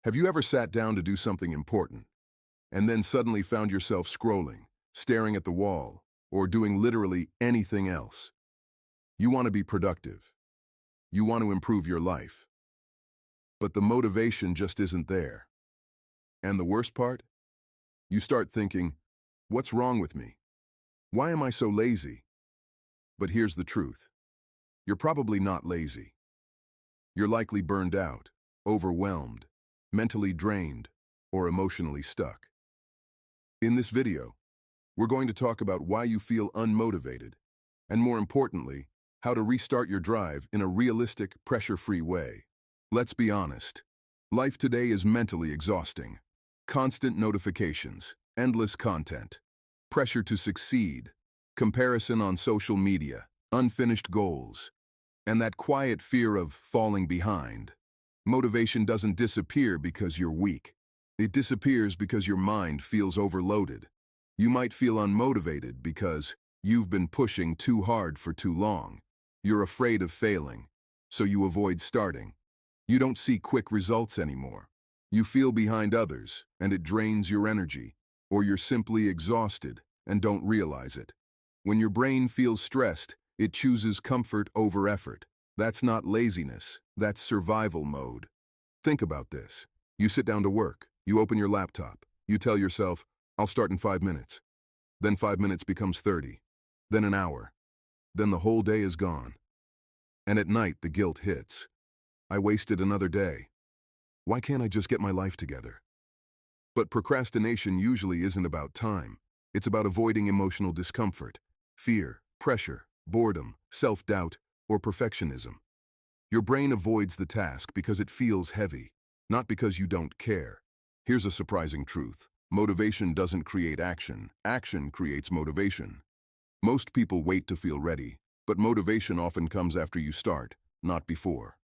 Have you ever sat down to do something important and then suddenly found yourself scrolling, staring at the wall, or doing literally anything else? You want to be productive. You want to improve your life. But the motivation just isn't there. And the worst part? You start thinking, what's wrong with me? Why am I so lazy? But here's the truth. You're probably not lazy. You're likely burned out, overwhelmed, mentally drained, or emotionally stuck. In this video, we're going to talk about why you feel unmotivated, and more importantly, how to restart your drive in a realistic, pressure-free way. Let's be honest. Life today is mentally exhausting. Constant notifications, endless content, pressure to succeed, comparison on social media, unfinished goals, and that quiet fear of falling behind. Motivation doesn't disappear because you're weak. It disappears because your mind feels overloaded. You might feel unmotivated because you've been pushing too hard for too long. You're afraid of failing, so you avoid starting. You don't see quick results anymore. You feel behind others, and it drains your energy, or you're simply exhausted and don't realize it. When your brain feels stressed, it chooses comfort over effort. That's not laziness, that's survival mode. Think about this. You sit down to work, you open your laptop, you tell yourself, I'll start in 5 minutes. Then 5 minutes becomes 30, then an hour, then the whole day is gone. And at night, the guilt hits. I wasted another day. Why can't I just get my life together? But procrastination usually isn't about time. It's about avoiding emotional discomfort, fear, pressure, boredom, self-doubt, or perfectionism. Your brain avoids the task because it feels heavy, not because you don't care. Here's a surprising truth. Motivation doesn't create action. Action creates motivation. Most people wait to feel ready, but motivation often comes after you start, not before.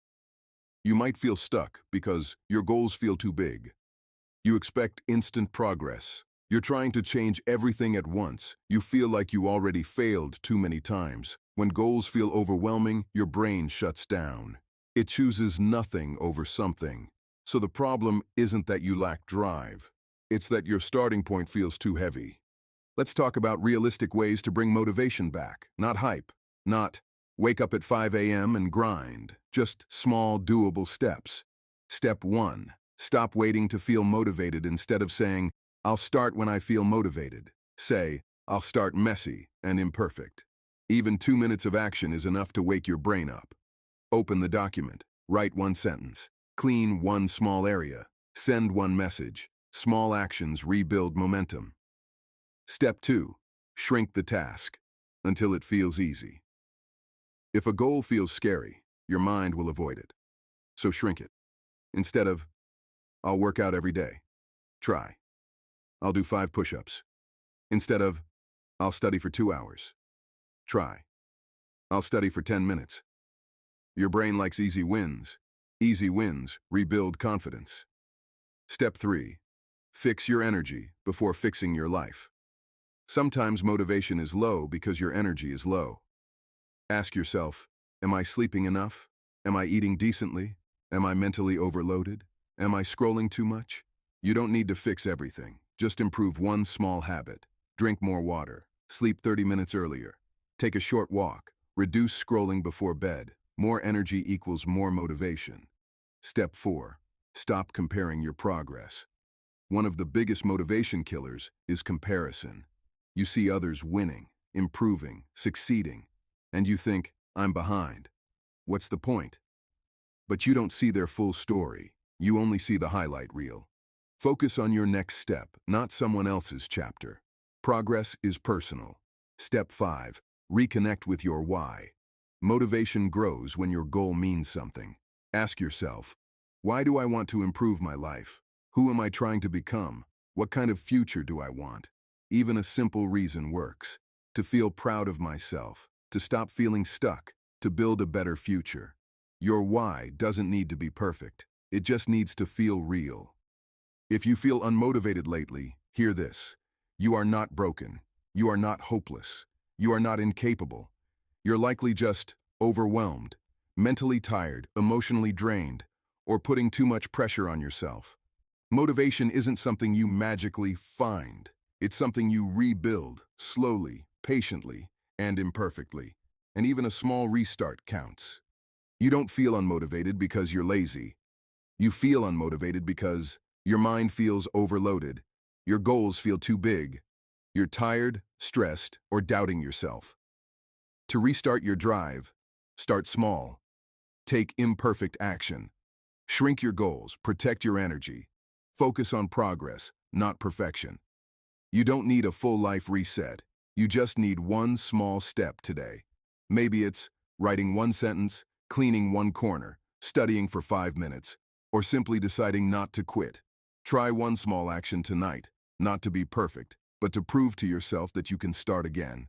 You might feel stuck because your goals feel too big. You expect instant progress. You're trying to change everything at once. You feel like you already failed too many times. When goals feel overwhelming, your brain shuts down. It chooses nothing over something. So the problem isn't that you lack drive. It's that your starting point feels too heavy. Let's talk about realistic ways to bring motivation back. Not hype. Not wake up at 5 a.m. and grind. Just small, doable steps. Step 1. Stop waiting to feel motivated instead of saying, I'll start when I feel motivated. Say, I'll start messy and imperfect. Even 2 minutes of action is enough to wake your brain up. Open the document. Write one sentence. Clean one small area. Send one message. Small actions rebuild momentum. Step 2. Shrink the task until it feels easy. If a goal feels scary, your mind will avoid it. So shrink it. Instead of, I'll work out every day. Try, I'll do 5 push-ups. Instead of, I'll study for 2 hours. Try, I'll study for 10 minutes. Your brain likes easy wins. Easy wins rebuild confidence. Step 3. Fix your energy before fixing your life. Sometimes motivation is low because your energy is low. Ask yourself, am I sleeping enough? Am I eating decently? Am I mentally overloaded? Am I scrolling too much? You don't need to fix everything. Just improve one small habit. Drink more water. Sleep 30 minutes earlier. Take a short walk. Reduce scrolling before bed. More energy equals more motivation. Step 4. Stop comparing your progress. One of the biggest motivation killers is comparison. You see others winning, improving, succeeding, and you think, I'm behind. What's the point? But you don't see their full story. You only see the highlight reel. Focus on your next step, not someone else's chapter. Progress is personal. Step 5. Reconnect with your why. Motivation grows when your goal means something. Ask yourself, why do I want to improve my life? Who am I trying to become? What kind of future do I want? Even a simple reason works. To feel proud of myself, to stop feeling stuck, to build a better future. Your why doesn't need to be perfect. It just needs to feel real. If you feel unmotivated lately, hear this. You are not broken. You are not hopeless. You are not incapable. You're likely just overwhelmed, mentally tired, emotionally drained, or putting too much pressure on yourself. Motivation isn't something you magically find. It's something you rebuild, slowly, patiently, and imperfectly. And even a small restart counts. You don't feel unmotivated because you're lazy. You feel unmotivated because your mind feels overloaded. Your goals feel too big. You're tired, stressed, or doubting yourself. To restart your drive, start small. Take imperfect action. Shrink your goals, protect your energy. Focus on progress, not perfection. You don't need a full life reset. You just need one small step today. Maybe it's writing one sentence, cleaning one corner, studying for 5 minutes, or simply deciding not to quit. Try one small action tonight, not to be perfect, but to prove to yourself that you can start again.